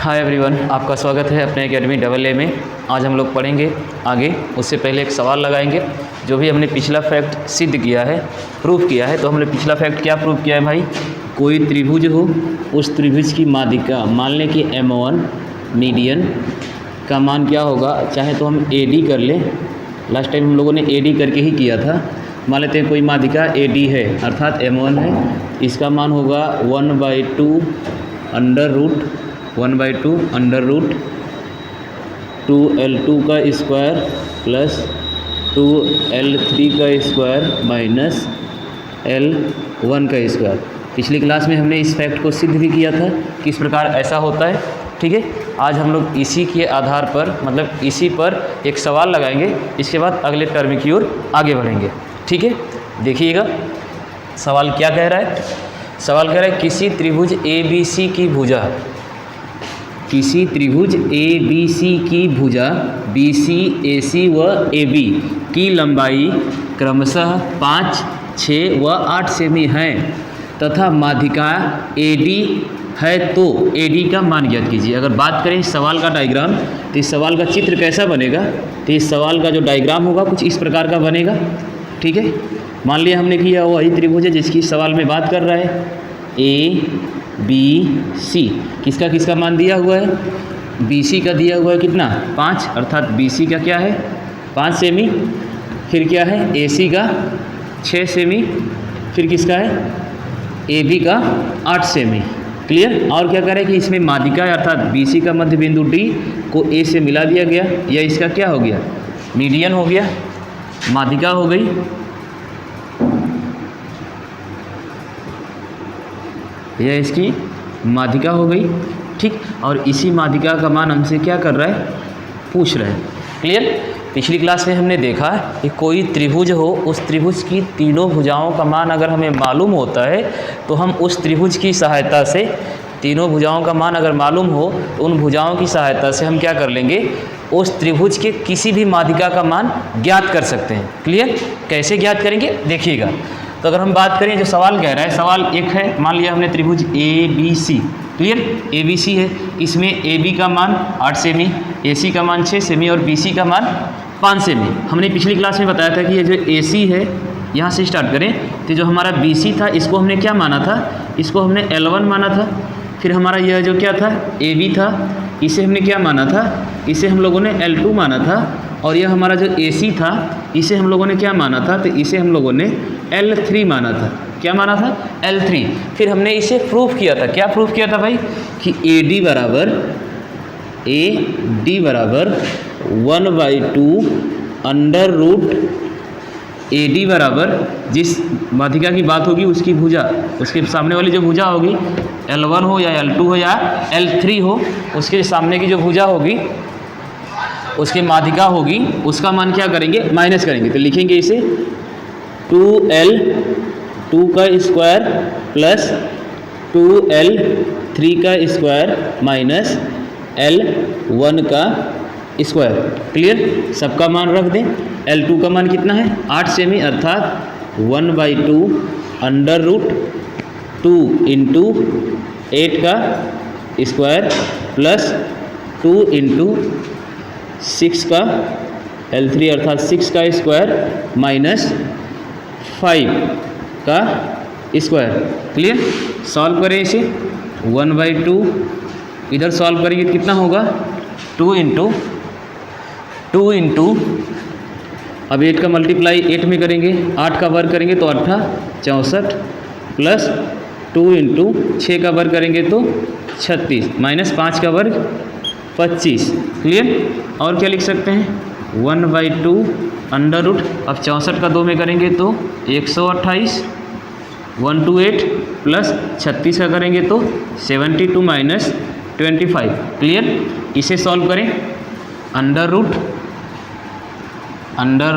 Hi everyone, आपका स्वागत है अपने एकेडमी डबल ए में। आज हम लोग पढ़ेंगे आगे। उससे पहले एक सवाल लगाएंगे। जो भी हमने पिछला फैक्ट सिद्ध किया है, प्रूफ किया है, तो हमने पिछला फैक्ट क्या प्रूफ किया है भाई? कोई त्रिभुज हो, उस त्रिभुज की माध्यिका मान लें कि M1 मीडियन का मान क्या होगा, चाहे तो हम AD कर लें। लास्ट टाइम हम लोगों ने AD करके ही किया था। मान लेते हैं कोई माध्यिका AD है अर्थात M1 है, इसका मान होगा 1/2 अंडर रूट 2L2 का स्क्वायर प्लस 2L3 का स्क्वायर माइनस L1 का स्क्वायर। पिछली क्लास में हमने इस फैक्ट को सिद्ध भी किया था कि इस प्रकार ऐसा होता है। ठीक है, आज हम लोग इसी के आधार पर, मतलब इसी पर एक सवाल लगाएंगे। इसके बाद अगले टर्म की ओर आगे बढ़ेंगे। ठीक है, देखिएगा सवाल क्या कह रहा है। सवाल कह रहा है किसी त्रिभुज ABC की भुजा, किसी त्रिभुज ABC की भुजा BC, AC व AB की लंबाई क्रमशः 5, 6 व 8 सेमी है तथा माध्यिका AD है, तो AD का मान ज्ञात कीजिए। अगर बात करें इस सवाल का डायग्राम, तो इस सवाल का चित्र कैसा बनेगा? तो इस सवाल का जो डायग्राम होगा कुछ इस प्रकार का बनेगा। ठीक है, मान लिया हमने कि यह वही त्रिभुज है जिसकी सवाल में बात कर रहा है। ABC किसका किसका मान दिया हुआ है? BC का दिया हुआ है कितना? 5, अर्थात BC का क्या है? 5 सेमी। फिर क्या है? AC का 6 सेमी। फिर किसका है? AB का 8 सेमी। क्लियर? और क्या करें कि इसमें माध्यिका अर्थात BC का मध्य बिंदु D को A से मिला दिया गया, या इसका क्या हो गया? मीडियन हो गया, माध्यिका हो गई। यह इसकी माध्यिका हो गई। ठीक, और इसी माध्यिका का मान हमसे क्या कर रहा है? पूछ रहा है। क्लियर? पिछली क्लास में हमने देखा कि कोई त्रिभुज हो, उस त्रिभुज की तीनों भुजाओं का मान अगर हमें मालूम होता है तो हम उस त्रिभुज की सहायता से, तीनों भुजाओं का मान अगर मालूम हो तो उन भुजाओं की सहायता से हम क्या कर लेंगे? उस त्रिभुज के किसी भी माध्यिका का मान ज्ञात कर सकते हैं। क्लियर? कैसे ज्ञात करेंगे देखिएगा। तो अगर हम बात करें, जो सवाल कह रहा है, सवाल एक है, मान लिया हमने त्रिभुज ABC। क्लियर? ABC है, इसमें AB का मान 8 सेमी, AC का मान 6 सेमी और BC का मान 5 सेमी। हमने पिछली क्लास में बताया था कि ये जो AC है, यहाँ से स्टार्ट करें, तो जो हमारा BC था इसको हमने क्या माना था? इसको हमने L1 माना था। फिर हमारा यह जो क्या था? AB था, इसे हमने क्या माना था? इसे हम लोगों ने L2 माना था। और यह हमारा जो AC था, इसे हम लोगों ने क्या माना था? तो इसे हम लोगों ने L3 माना था। क्या माना था? L3। फिर हमने इसे प्रूफ किया था। क्या प्रूफ किया था भाई? कि AD बराबर 1/2 अंडर रूट AD बराबर, जिस माध्यिका की बात होगी उसकी भुजा, उसके सामने वाली जो भुजा होगी, L1 हो या L2 हो या L3 हो, उसके सामने की जो भुजा होगी, उसके माध्यिका होगी, उसका मान क्या करेंगे? माइनस करेंगे। तो लिखेंगे इसे 2L2 का स्क्वायर प्लस 2L3 का स्क्वायर माइनस L1 का स्क्वायर। क्लियर? सबका मान रख दें। L2 का मान कितना है? 8 सेमी, अर्थात 1/2 अंडर रूट 2 इंटू 8 का स्क्वायर प्लस 2 इंटू 6 का L3 अर्थात 6 का स्क्वायर माइनस 5 का स्क्वायर। क्लियर? सॉल्व करें इसे। 1/2 इधर सॉल्व करेंगे तो कितना होगा? 2 इंटू अब 8 का मल्टीप्लाई 8 में करेंगे, 8 का वर्ग करेंगे तो 8 64 प्लस 2 इंटू 6 का वर्ग करेंगे तो 36 माइनस 5 का वर्ग 25। क्लियर? और क्या लिख सकते हैं? 1/2 अंडर रूट, अब 64 का 2 में करेंगे तो 128, 128 प्लस 36 का करेंगे तो 72 माइनस 25। क्लियर? इसे सॉल्व करें। अंडर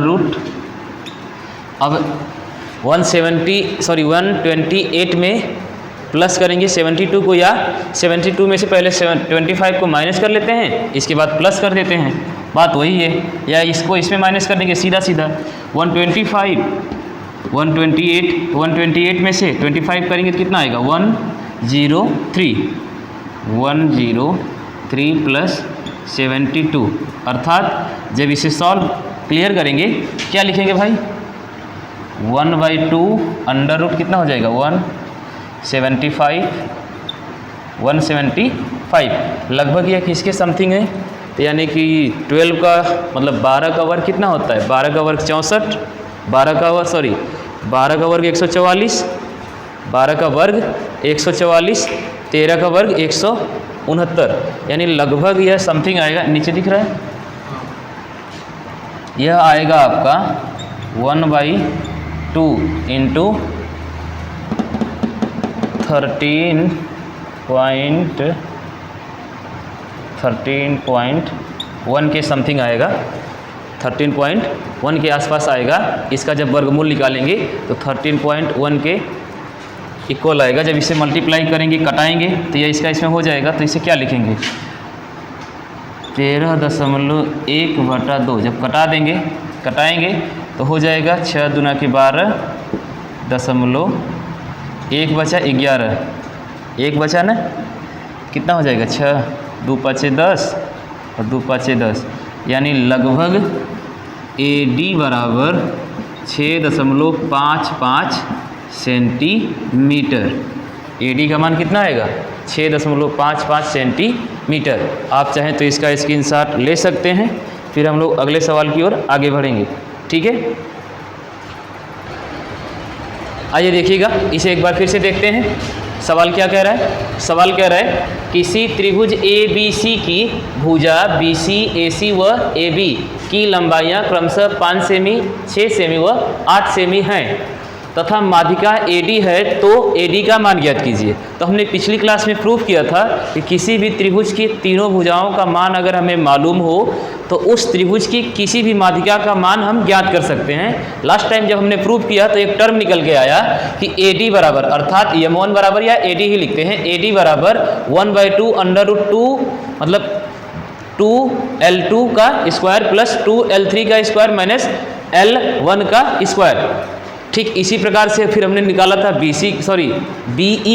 रूट अब 128 में प्लस करेंगे 72 को, या 72 में से पहले 25 को माइनस कर लेते हैं, इसके बाद प्लस कर देते हैं। बात वही है, या इसको इसमें माइनस कर देंगे सीधा 128 में से 25 करेंगे तो कितना आएगा? 103 3 प्लस 72, अर्थात जब इसे सॉल्व क्लियर करेंगे क्या लिखेंगे भाई, 1/2 अंडर रूट कितना हो जाएगा 175 लगभग यह किसके समथिंग है, यानी कि 12 का मतलब 12 का वर्ग कितना होता है, 12 का वर्ग 64, 12 का वर्ग 144, 12 का वर्ग 144, 13 का वर्ग 169, यानी लगभग यह समथिंग आएगा, नीचे दिख रहा है, यह आएगा आपका 1/2 इंटू 13.1 के समथिंग आएगा, 13.1 के आसपास आएगा। इसका जब वर्गमूल निकालेंगे तो 13.1 के इक्वल आएगा। जब इसे मल्टीप्लाई करेंगे, कटाएंगे तो यह इसका इसमें हो जाएगा, तो इसे क्या लिखेंगे 13.1/2। जब कटाएंगे तो हो जाएगा 6 दूना के 12 दशमलव 1 बचा 11, 1 बचा ना, कितना हो जाएगा 6, 2 5 10 और 2 5 10, यानी लगभग AD बराबर 6.55 सेंटीमीटर। AD का मान कितना आएगा 6.55 सेंटीमीटर। आप चाहें तो इसका स्क्रीनशॉट ले सकते हैं, फिर हम लोग अगले सवाल की ओर आगे बढ़ेंगे, ठीक है। आइए देखिएगा, इसे एक बार फिर से देखते हैं। सवाल क्या कह रहा है, सवाल कह रहा है किसी त्रिभुज ABC की भुजा BC, AC व AB की लंबाइयाँ क्रमशः 5 सेमी, 6 सेमी व 8 सेमी हैं तथा माध्यिका AD है, तो AD का मान ज्ञात कीजिए। तो हमने पिछली क्लास में प्रूफ किया था कि किसी भी त्रिभुज की तीनों भुजाओं का मान अगर हमें मालूम हो तो उस त्रिभुज की किसी भी माध्यिका का मान हम ज्ञात कर सकते हैं। लास्ट टाइम जब हमने प्रूफ किया तो एक टर्म निकल के आया कि AD बराबर, अर्थात M1 बराबर या AD ही लिखते हैं, AD बराबर 1/2 अंडर रूट 2 मतलब 2L2 का स्क्वायर प्लस 2L3 का स्क्वायर माइनस L1 का स्क्वायर। ठीक इसी प्रकार से फिर हमने निकाला था BE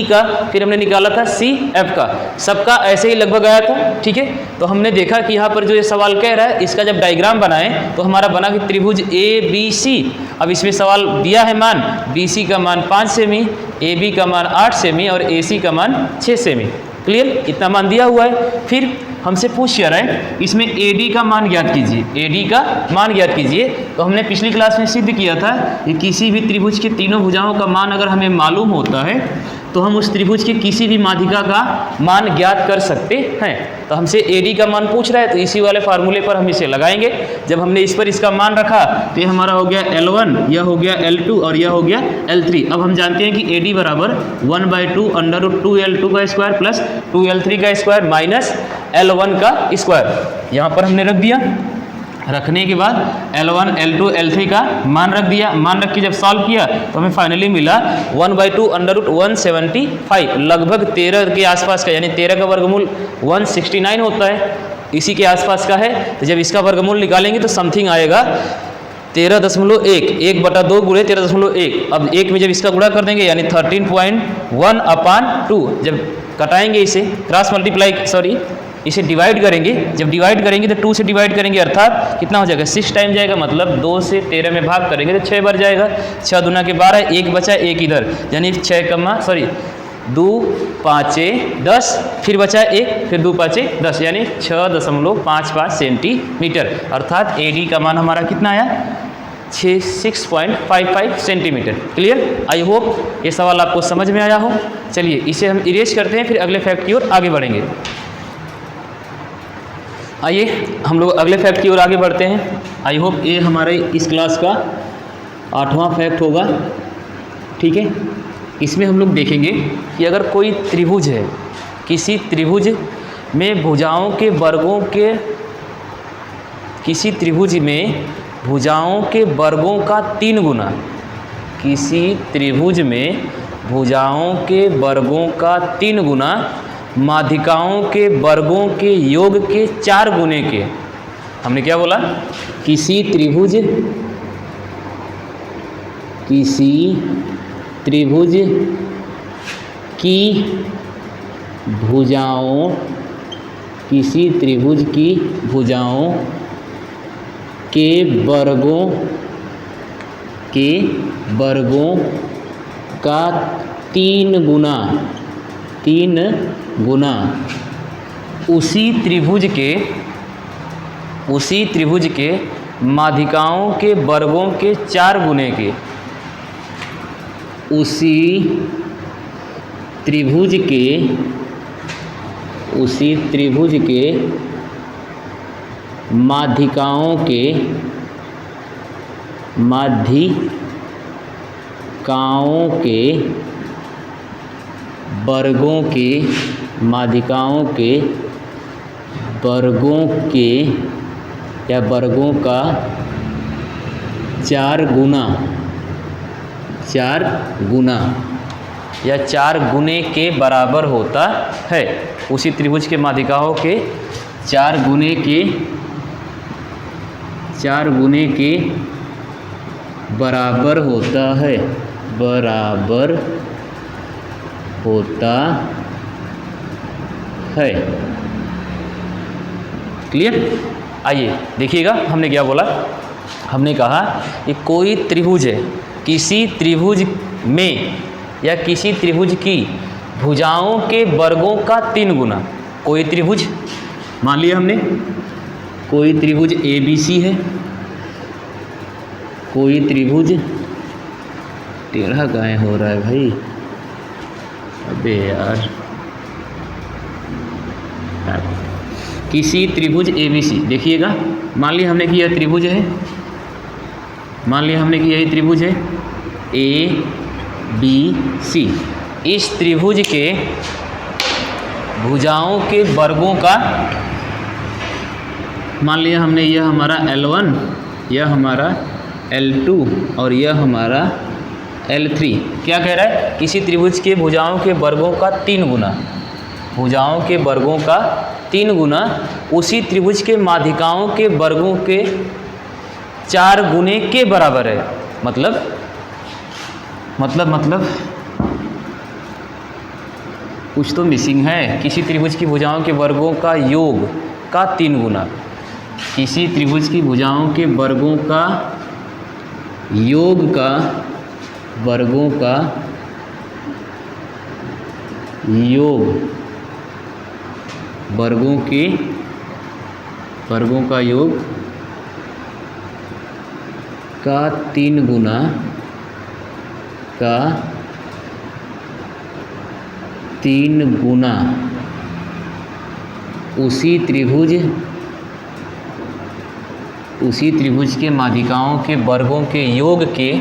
का, फिर हमने निकाला था CF का, सबका ऐसे ही लगभग आया था, ठीक है। तो हमने देखा कि यहाँ पर जो ये सवाल कह रहा है इसका जब डायग्राम बनाएं तो हमारा बना कि त्रिभुज ABC। अब इसमें सवाल दिया है मान, BC का मान 5 सेमी, AB का मान 8 सेमी और AC का मान 6 सेमी। क्लियर, इतना मान दिया हुआ है। फिर हमसे पूछ रहा है इसमें AD का मान ज्ञात कीजिए, AD का मान ज्ञात कीजिए। तो हमने पिछली क्लास में सिद्ध किया था कि किसी भी त्रिभुज के तीनों भुजाओं का मान अगर हमें मालूम होता है तो हम उस त्रिभुज के किसी भी माध्यिका का मान ज्ञात कर सकते हैं। तो हमसे AD का मान पूछ रहा है तो इसी वाले फार्मूले पर हम इसे लगाएंगे। जब हमने इस पर इसका मान रखा तो ये हमारा हो गया L1, यह हो गया L2 और यह हो गया L3। अब हम जानते हैं कि AD बराबर 1/2 अंडर रूट 2L2 का स्क्वायर प्लस 2L3 का स्क्वायर माइनस L1 का स्क्वायर। यहाँ पर हमने रख दिया, रखने के बाद L1, L2, L3 का मान रख दिया। मान रख के जब सॉल्व किया तो हमें फाइनली मिला 1/2 अंडर रूट 175, लगभग 13 के आसपास का, यानी 13 का वर्गमूल 169 होता है, इसी के आसपास का है। तो जब इसका वर्गमूल निकालेंगे तो समथिंग आएगा 13.1, 1/2 गुणे 13.1। अब 1 में जब इसका गुणा कर देंगे यानी 13.1/2। जब कटाएंगे इसे क्रॉस मल्टीप्लाई इसे डिवाइड करेंगे, जब डिवाइड करेंगे तो 2 से डिवाइड करेंगे, अर्थात कितना हो जाएगा 6 टाइम जाएगा, मतलब 2 से 13 में भाग करेंगे तो 6 बार जाएगा। 6 दूना के 12, 1 बचा 1 इधर, यानी 2 5 10, फिर बचा 1, फिर 2 5 10, यानी 6.55 सेंटीमीटर। अर्थात AD का मान हमारा कितना आया 6.55 सेंटीमीटर। क्लियर, आई होप ये सवाल आपको समझ में आया हो। चलिए इसे हम इरेज करते हैं, फिर अगले फैक्ट की ओर आगे बढ़ेंगे। आइए हम लोग अगले फैक्ट की ओर आगे बढ़ते हैं। आई होप ये हमारे इस क्लास का 8वां फैक्ट होगा, ठीक है। इसमें हम लोग देखेंगे कि अगर कोई त्रिभुज है, किसी त्रिभुज में भुजाओं के वर्गों के, किसी त्रिभुज में भुजाओं के वर्गों का 3 गुना, किसी त्रिभुज में भुजाओं के वर्गों का 3 गुना माध्यिकाओं के वर्गों के योग के 4 गुने के। हमने क्या बोला, किसी त्रिभुज की भुजाओं किसी त्रिभुज की भुजाओं के वर्गों का 3 गुना उसी त्रिभुज के माध्यिकाओं के वर्गों के 4 गुने के, उसी त्रिभुज के माध्यिकाओं के वर्गों का 4 गुना या 4 गुने के बराबर होता है। उसी त्रिभुज के माध्यिकाओं के 4 गुने के बराबर होता है, क्लियर। आइए देखिएगा, हमने क्या बोला, हमने कहा कि कोई त्रिभुज है, किसी त्रिभुज में या किसी त्रिभुज की भुजाओं के वर्गों का 3 गुना। कोई त्रिभुज, मान लिया हमने कोई त्रिभुज ABC है, कोई त्रिभुज, टेढ़ा गाय हो रहा है भाई, अबे यार, किसी त्रिभुज ABC, देखिएगा, मान लिया हमने कि यह त्रिभुज है, मान लिया हमने कि यही त्रिभुज है ABC। इस त्रिभुज के भुजाओं के वर्गों का, मान लिया हमने यह हमारा L1, यह हमारा L2 और यह हमारा L3। क्या कह रहा है, किसी त्रिभुज के भुजाओं के वर्गों का 3 गुना, भुजाओं के वर्गों का 3 गुना उसी त्रिभुज के माध्यिकाओं के वर्गों के 4 गुने के बराबर है। मतलब कुछ तो मिसिंग है। किसी त्रिभुज की भुजाओं के वर्गों का योग का 3 गुना, किसी त्रिभुज की भुजाओं के वर्गों का योग का वर्गों का योग वर्गों का योग का 3 गुना उसी त्रिभुज के माध्यिकाओं के वर्गों के योग के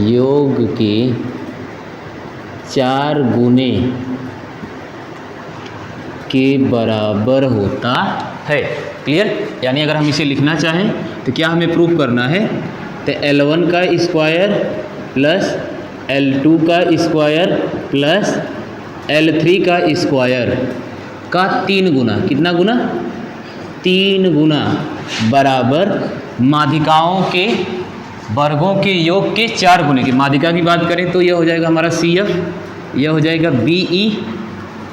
योग के 4 गुने के बराबर होता है। क्लियर। यानी अगर हम इसे लिखना चाहें तो क्या हमें प्रूफ करना है, तो L1 का स्क्वायर प्लस L2 का स्क्वायर प्लस L3 का स्क्वायर का 3 गुना, कितना गुना, 3 गुना बराबर माध्यिकाओं के वर्गों के योग के 4 गुने की। माध्यिका की बात करें तो यह हो जाएगा हमारा CF, यह हो जाएगा BE,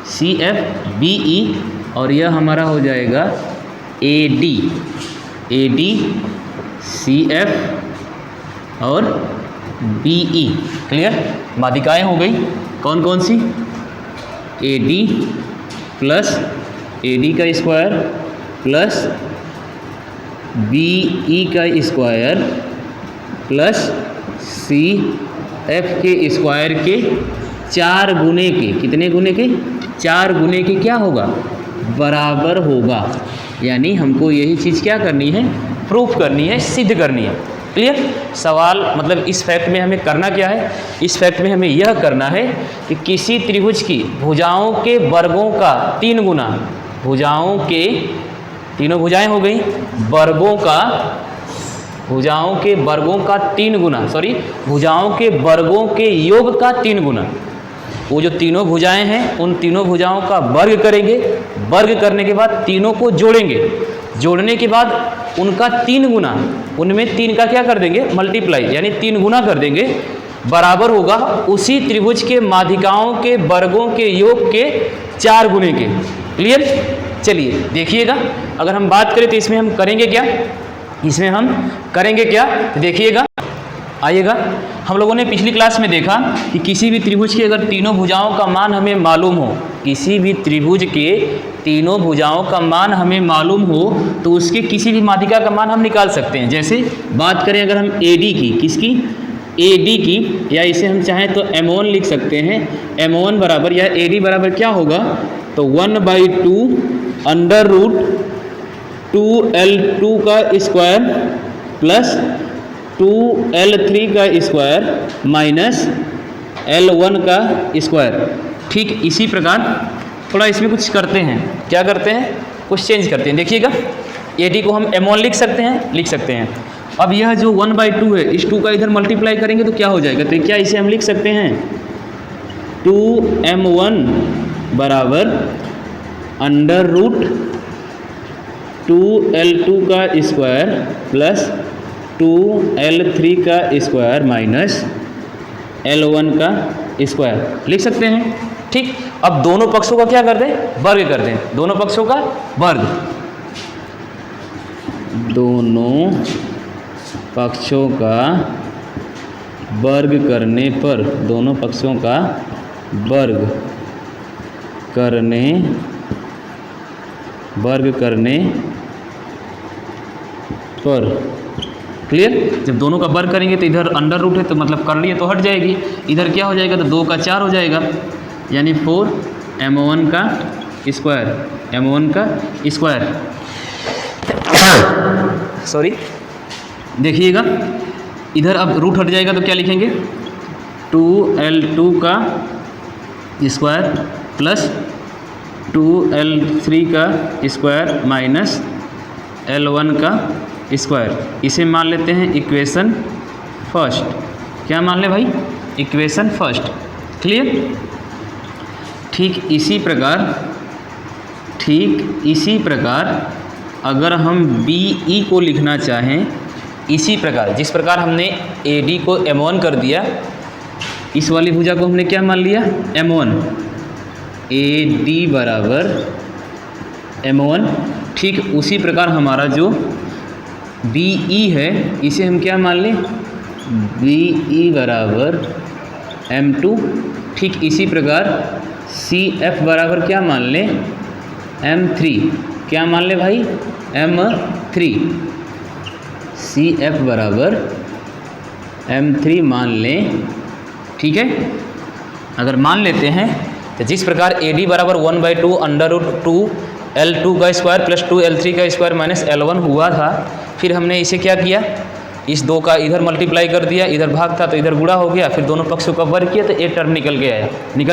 CF BE और यह हमारा हो जाएगा AD CF और BE। क्लियर। माध्यिकाएं हो गई कौन कौन सी, AD प्लस AD का स्क्वायर प्लस BE का स्क्वायर प्लस CF के स्क्वायर के 4 गुने के, कितने गुने के, 4 गुने के क्या होगा, बराबर होगा। यानी हमको यही चीज़ क्या करनी है, प्रूफ करनी है, सिद्ध करनी है। क्लियर। सवाल मतलब इस फैक्ट में हमें करना क्या है, इस फैक्ट में हमें यह करना है कि किसी त्रिभुज की भुजाओं के वर्गों का 3 गुना, भुजाओं के, तीनों भुजाएं हो गई, वर्गों का, भुजाओं के वर्गों का 3 गुना, सॉरी भुजाओं के वर्गों के योग का 3 गुना। वो जो तीनों भुजाएं हैं उन तीनों भुजाओं का वर्ग करेंगे, वर्ग करने के बाद तीनों को जोड़ेंगे, जोड़ने के बाद उनका 3 गुना, उनमें 3 का क्या कर देंगे मल्टीप्लाई, यानी 3 गुना कर देंगे, बराबर होगा उसी त्रिभुज के माध्यिकाओं के वर्गों के योग के 4 गुने के। क्लियर? चलिए देखिएगा, अगर हम बात करें तो इसमें हम करेंगे क्या, इसमें हम करेंगे क्या, तो देखिएगा, आइएगा। हम लोगों ने पिछली क्लास में देखा कि किसी भी त्रिभुज की अगर तीनों भुजाओं का मान हमें मालूम हो, किसी भी त्रिभुज के तीनों भुजाओं का मान हमें मालूम हो तो उसके किसी भी माध्यिका का मान हम निकाल सकते हैं। जैसे बात करें अगर हम AD की, किसकी, AD की, या इसे हम चाहें तो M1 लिख सकते हैं। M1 बराबर या AD बराबर क्या होगा, तो 1/2 अंडर रूट 2L2 का स्क्वायर प्लस 2L3 का स्क्वायर माइनस L1 का स्क्वायर। ठीक इसी प्रकार थोड़ा इसमें कुछ करते हैं, क्या करते हैं, कुछ चेंज करते हैं। देखिएगा, AD को हम M1 लिख सकते हैं। अब यह जो 1/2 है, इस 2 का इधर मल्टीप्लाई करेंगे तो क्या हो जाएगा, तो क्या इसे हम लिख सकते हैं 2M1 बराबर अंडर रूट 2L2 का स्क्वायर प्लस 2L3 का स्क्वायर माइनस L1 का स्क्वायर लिख सकते हैं। ठीक, अब दोनों पक्षों का क्या कर दें, वर्ग कर दें, दोनों पक्षों का वर्ग, दोनों पक्षों का वर्ग करने पर, दोनों पक्षों का वर्ग करने पर, क्लियर? जब दोनों का वर्ग करेंगे तो इधर अंडर रूट है तो मतलब कर लिए तो हट जाएगी, इधर क्या हो जाएगा, तो 2 का 4 हो जाएगा, यानी 4M1 का स्क्वायर, सॉरी। देखिएगा, इधर अब रूट हट जाएगा तो क्या लिखेंगे 2L2 का स्क्वायर प्लस 2L3 का स्क्वायर माइनस L1 का स्क्वायर। इसे मान लेते हैं इक्वेशन फर्स्ट। क्या मान ले भाई, इक्वेशन फर्स्ट। क्लियर? ठीक इसी प्रकार अगर हम BE को लिखना चाहें, इसी प्रकार जिस प्रकार हमने AD को M1 कर दिया, इस वाली भुजा को हमने क्या मान लिया M1, AD बराबर M1। ठीक उसी प्रकार हमारा जो BE है, इसे हम क्या मान लें, BE बराबर M2। ठीक इसी प्रकार CF बराबर क्या मान लें, M3। क्या मान लें भाई, M3। CF बराबर M3 मान लें। ठीक है, अगर मान लेते हैं तो जिस प्रकार AD बराबर 1/2 अंडर रूट 2L2 का स्क्वायर प्लस 2L3 का स्क्वायर माइनस L1 हुआ था, फिर हमने इसे क्या किया, इस 2 का इधर मल्टीप्लाई कर दिया, इधर भाग था तो इधर गुणा हो गया, फिर दोनों पक्षों का वर्ग किया तो एक टर्म निकल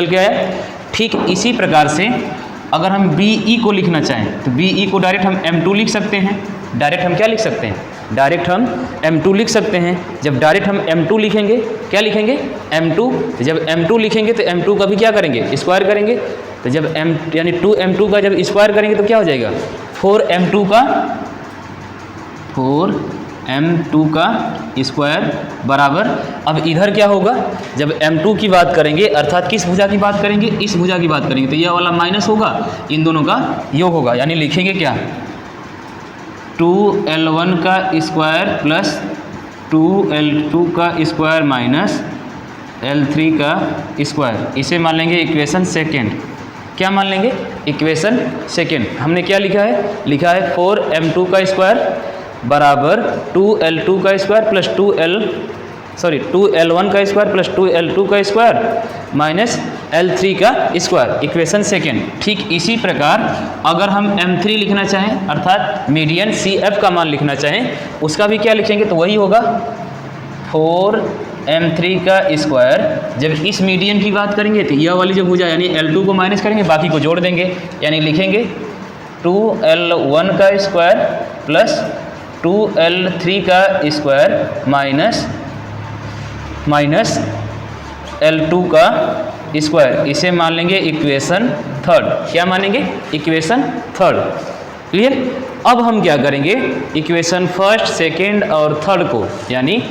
के आया। ठीक इसी प्रकार से अगर हम BE को लिखना चाहें तो BE को डायरेक्ट हम M2 लिख सकते हैं। डायरेक्ट हम क्या लिख सकते हैं, डायरेक्ट हम M2 लिख सकते हैं। जब डायरेक्ट हम M2 लिखेंगे, क्या लिखेंगे M2, तो जब M2 लिखेंगे तो M2 का भी क्या करेंगे, स्क्वायर करेंगे। तो जब यानी 2M2 का जब स्क्वायर करेंगे तो क्या हो जाएगा 4M2 का स्क्वायर बराबर। अब इधर क्या होगा, जब M2 की बात करेंगे अर्थात किस भुजा की बात करेंगे, इस भुजा की बात करेंगे, तो यह वाला माइनस होगा, इन दोनों का योग होगा, यानी लिखेंगे क्या 2L1 का स्क्वायर प्लस 2L2 का स्क्वायर माइनस L3 का स्क्वायर। इसे मान लेंगे इक्वेशन सेकेंड। क्या मान लेंगे, इक्वेशन सेकेंड। हमने क्या लिखा है, 4M2 का स्क्वायर बराबर 2L2 का स्क्वायर प्लस 2L1 का स्क्वायर प्लस 2L2 का स्क्वायर माइनस L3 का स्क्वायर, इक्वेशन सेकेंड। ठीक इसी प्रकार अगर हम M3 लिखना चाहें अर्थात मीडियन CF का मान लिखना चाहें, उसका भी क्या लिखेंगे, तो वही होगा 4M3 का स्क्वायर। जब इस मीडियन की बात करेंगे तो यह वाली जो भुजा यानी L2 को माइनस करेंगे, बाकी को जोड़ देंगे, यानी लिखेंगे 2L1 का स्क्वायर प्लस 2L3 का स्क्वायर माइनस L2 का स्क्वायर। इसे मान लेंगे इक्वेशन थर्ड। क्या मानेंगे, इक्वेशन थर्ड। क्लियर? अब हम क्या करेंगे, इक्वेशन फर्स्ट, सेकेंड और थर्ड को, यानी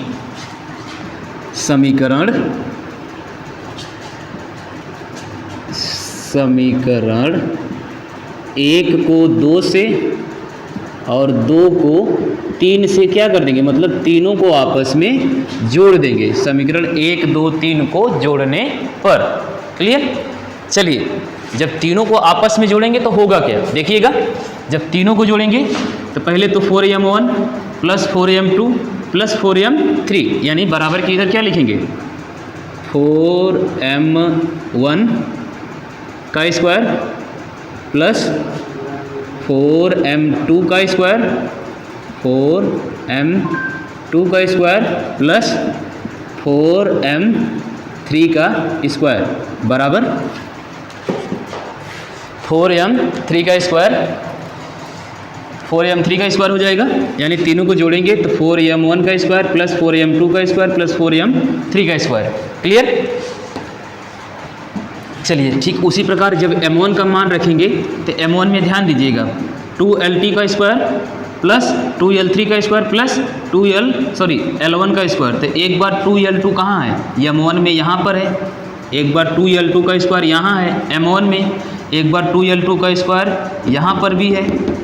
समीकरण एक को 2 से और 2 को 3 से क्या कर देंगे, मतलब तीनों को आपस में जोड़ देंगे, समीकरण 1, 2, 3 को जोड़ने पर। क्लियर? चलिए, जब तीनों को आपस में जोड़ेंगे तो होगा क्या, देखिएगा। जब तीनों को जोड़ेंगे तो पहले तो 4m1 plus 4m2 plus 4m3, यानी बराबर के इधर क्या लिखेंगे, 4m1 का स्क्वायर प्लस 4m2 का स्क्वायर, 4m2 का स्क्वायर प्लस 4m3 का स्क्वायर बराबर 4m3 का स्क्वायर, 4m3 का स्क्वायर हो जाएगा, यानी तीनों को जोड़ेंगे तो 4m1 का स्क्वायर प्लस 4m2 का स्क्वायर प्लस 4m3 का स्क्वायर। क्लियर? चलिए, ठीक उसी प्रकार जब m1 का मान रखेंगे तो m1 में ध्यान दीजिएगा, 2lt का स्क्वायर प्लस 2l3 का स्क्वायर प्लस L1 का स्क्वायर। तो एक बार 2l2 कहाँ है, m1 में यहाँ पर है, एक बार 2l2 का स्क्वायर यहाँ है m1 में, एक बार 2l2 का स्क्वायर यहाँ पर भी है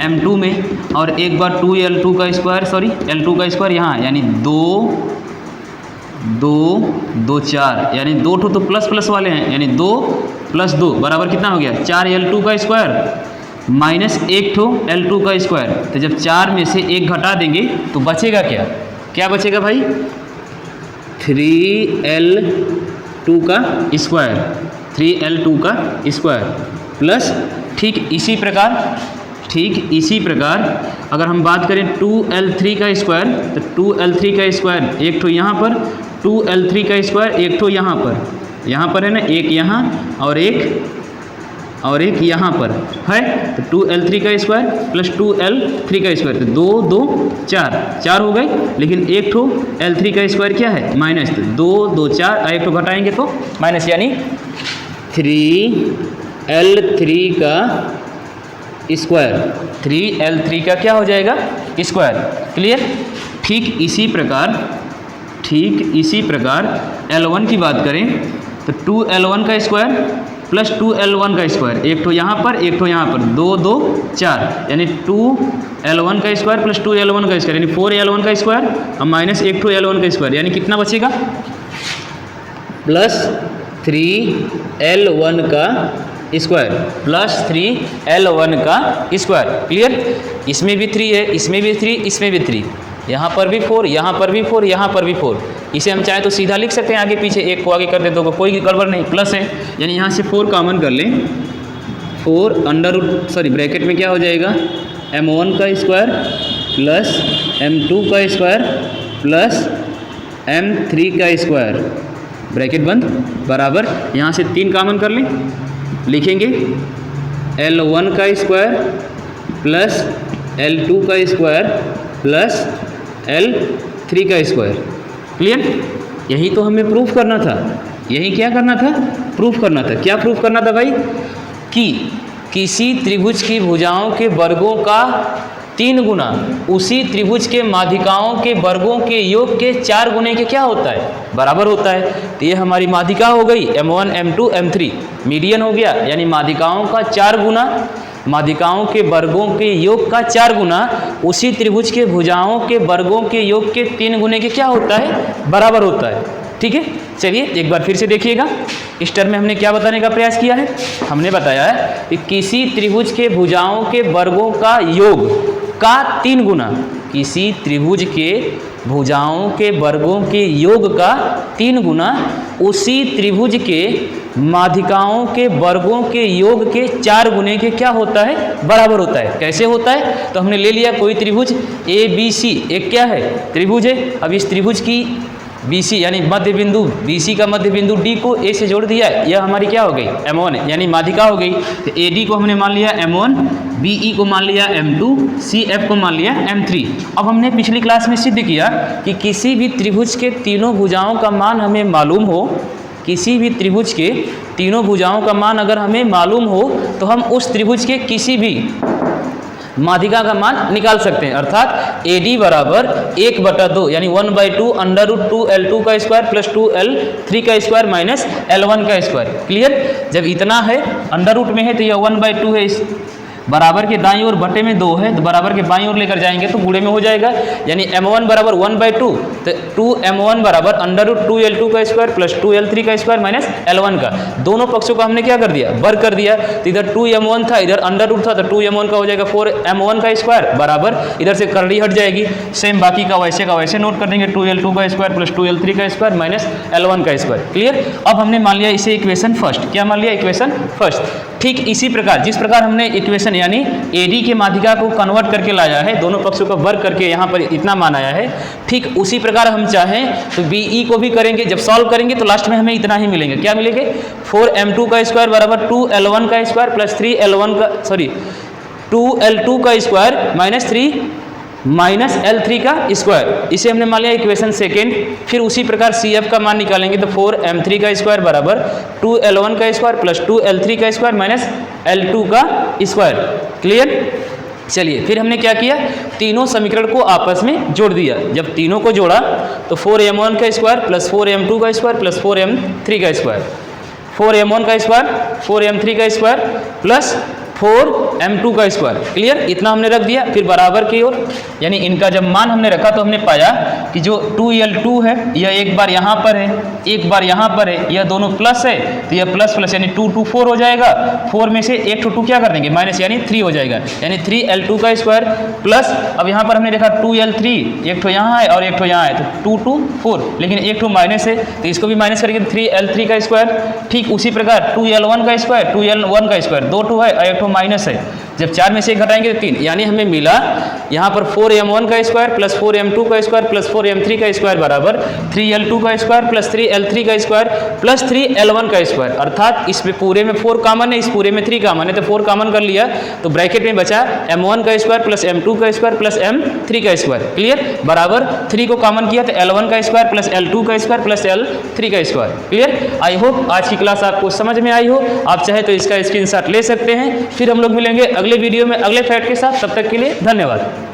m2 में, और एक बार 2l2 का स्क्वायर L2 का स्क्वायर यहाँ है, यानी 2 4, यानी 2 तो प्लस प्लस वाले हैं, यानी 2 + 2 बराबर कितना हो गया, 4l2 का स्क्वायर माइनस 1 L2 का स्क्वायर। तो जब 4 में से 1 घटा देंगे तो बचेगा क्या, क्या बचेगा भाई, 3l2 का स्क्वायर, 3l2 का स्क्वायर प्लस ठीक इसी प्रकार अगर हम बात करें 2l3 का स्क्वायर, तो 2l3 का स्क्वायर एक ठो यहाँ पर, 2l3 का स्क्वायर एक ठो यहाँ पर है ना, एक यहाँ और एक यहाँ पर है, तो 2l3 का स्क्वायर प्लस 2l3 का स्क्वायर, तो 2 2 4 हो गए, लेकिन एक ठो l3 का स्क्वायर क्या है, माइनस, तो 2 2 4 एक ठो घटाएंगे तो माइनस, यानी 3l3 का स्क्वायर, 3l3 का क्या हो जाएगा, स्क्वायर। क्लियर? ठीक इसी प्रकार L1 की बात करें तो 2l1 का स्क्वायर प्लस 2l1 का स्क्वायर, एक ठो यहाँ पर एक ठो यहाँ पर, 2 2 4, यानी 2l1 का स्क्वायर प्लस 2l1 का स्क्वायर, यानी 4l1 का स्क्वायर और माइनस एक ठो l1 का स्क्वायर, यानी कितना बचेगा, प्लस 3l1 का स्क्वायर, प्लस 3l1 का स्क्वायर। क्लियर? इसमें भी 3 है, इसमें भी 3, इसमें भी 3, यहाँ पर भी 4, यहाँ पर भी 4, यहाँ पर भी 4। इसे हम चाहे तो सीधा लिख सकते हैं, आगे पीछे एक को आगे कर दे तो कोई गड़बड़ नहीं, प्लस है, यानी यहाँ से 4 कॉमन कर लें, 4 ब्रैकेट में क्या हो जाएगा, m1 का स्क्वायर प्लस m2 का स्क्वायर प्लस m3 का स्क्वायर, ब्रैकेट बंद, बराबर यहाँ से 3 कॉमन कर लें, लिखेंगे L1 का स्क्वायर प्लस L2 का स्क्वायर प्लस L3 का स्क्वायर। क्लियर? यही तो हमें प्रूफ करना था, यही क्या करना था, प्रूफ करना था। क्या प्रूफ करना था भाई, कि किसी त्रिभुज की भुजाओं के वर्गों का 3 गुना उसी त्रिभुज के माध्यिकाओं के वर्गों के योग के 4 गुने के क्या होता है, बराबर होता है। तो ये हमारी माध्यिका हो गई m1 m2 m3, मीडियन हो गया, यानी माध्यिकाओं का 4 गुना, माध्यिकाओं के वर्गों के योग का 4 गुना उसी त्रिभुज के भुजाओं के वर्गों के योग के 3 गुने के क्या होता है, बराबर होता है। ठीक है, चलिए एक बार फिर से देखिएगा। इस टर्म में हमने क्या बताने का प्रयास किया है, हमने बताया है कि किसी त्रिभुज के भुजाओं के वर्गों का योग का 3 गुना, किसी त्रिभुज के भुजाओं के वर्गों के योग का 3 गुना उसी त्रिभुज के माध्यिकाओं के वर्गों के योग के 4 गुने के क्या होता है, बराबर होता है। कैसे होता है, तो हमने ले लिया कोई त्रिभुज ABC, एक क्या है, त्रिभुज है। अब इस त्रिभुज की BC यानी मध्य बिंदु, BC का मध्य बिंदु D को A से जोड़ दिया है, यह हमारी क्या हो गई, M1 है, यानी माध्यिका हो गई। तो AD को हमने मान लिया M1, BE को मान लिया M2, CF को मान लिया M3। अब हमने पिछली क्लास में सिद्ध किया कि किसी भी त्रिभुज के तीनों भुजाओं का मान हमें मालूम हो, किसी भी त्रिभुज के तीनों भुजाओं का मान अगर हमें मालूम हो तो हम उस त्रिभुज के किसी भी माध्यिका का मान निकाल सकते हैं। अर्थात AD बराबर 1/2 यानी 1/2 √2L2 का स्क्वायर प्लस 2L3 का स्क्वायर माइनस L1 का स्क्वायर। क्लियर? जब इतना है अंडर रूट में है तो यह 1/2 है, इस बराबर के दाईं ओर बटे में 2 है तो बराबर के बाईं ओर लेकर जाएंगे तो गुणे में हो जाएगा, यानी m1 बराबर 1/2 तो 2m1 बराबर √2L2 का स्क्वायर प्लस 2L3 का स्क्वायर माइनस L1 का। दोनों पक्षों का हमने क्या कर दिया, वर्ग कर दिया। तो इधर 2m1 था, इधर अंडर रूट था, तो 2m1 का हो जाएगा 4m1 का स्क्वायर बराबर इधर से करड़ी हट जाएगी। सेम बाकी का वैसे नोट कर देंगे, 2L2 का स्क्वायर प्लस 2L3 का स्क्वायर माइनस L1 का स्क्वायर। क्लियर? अब हमने मान लिया इसे इक्वेशन फर्स्ट। क्या मान लिया? Equation first. ठीक इसी प्रकार जिस प्रकार हमने इक्वेशन यानी AD के माध्यिका को कन्वर्ट करके लाया है, दोनों पक्षों का वर्ग करके यहाँ पर इतना मान आया है, ठीक उसी प्रकार हम चाहें तो BE को भी करेंगे। जब सॉल्व करेंगे तो लास्ट में हमें इतना ही मिलेंगे। क्या मिलेंगे? 4m2 का स्क्वायर बराबर 2L1 का स्क्वायर प्लस 2L2 का स्क्वायर माइनस 3 माइनस L3 का स्क्वायर। इसे हमने मान लिया इक्वेशन सेकेंड। फिर उसी प्रकार CF का मान निकालेंगे तो 4m3 का स्क्वायर बराबर 2L1 का स्क्वायर प्लस 2L3 का स्क्वायर माइनस L2 का स्क्वायर। क्लियर? चलिए फिर हमने क्या किया, तीनों समीकरण को आपस में जोड़ दिया। जब तीनों को जोड़ा तो 4m1 का स्क्वायर प्लस 4m2 का स्क्वायर प्लस 4m3 का स्क्वायर, 4m1 का स्क्वायर 4m3 का स्क्वायर प्लस 4m2 का स्क्वायर। क्लियर? इतना हमने रख दिया। फिर बराबर की ओर यानी इनका जब मान हमने रखा तो हमने पाया कि जो 2L2 है यह एक बार यहाँ पर है, एक बार यहाँ पर है, यह दोनों प्लस है तो यह प्लस प्लस यानी 2 2 4 हो जाएगा। 4 में से एक 2 क्या कर देंगे, माइनस यानी 3 हो जाएगा, यानी 3L2 का स्क्वायर प्लस अब यहाँ पर हमने देखा 2L3, एक यहाँ है और एक यहाँ है तो 2 2 4, लेकिन एक माइनस है तो इसको भी माइनस करके 3L3 का स्क्वायर। ठीक उसी प्रकार 2L1 का स्क्वायर 2L1 का स्क्वायर, 2 2 है और एक माइनस है, जब 4 में से एक घटाएंगे तो 3, यानी हमें मिला यहाँ पर 4m1 का स्क्वायर प्लस 4m2 का स्क्वायर प्लस 4m3 का स्क्वायर बराबर 3L2 का स्क्वायर प्लस 3L3 का स्क्वायर प्लस 3L1 का स्क्वायर। अर्थात इसमें पूरे में 4 कॉमन है, इस पूरे में 3 कॉमन है तो 4 कॉमन कर लिया तो ब्रैकेट में बचा m1 का स्क्वायर प्लस m2 का स्क्वायर प्लस m3 का स्क्वायर। क्लियर? बराबर 3 को कॉमन किया तो L1 का स्क्वायर प्लस L2 का स्क्वायर प्लस L3 का स्क्वायर। क्लियर? आई होप आज की क्लास आपको समझ में आई हो। आप चाहे तो इसका स्क्रीनशॉट ले सकते हैं। फिर हम लोग मिलेंगे अगले वीडियो में अगले फैक्ट के साथ। तब तक के लिए धन्यवाद।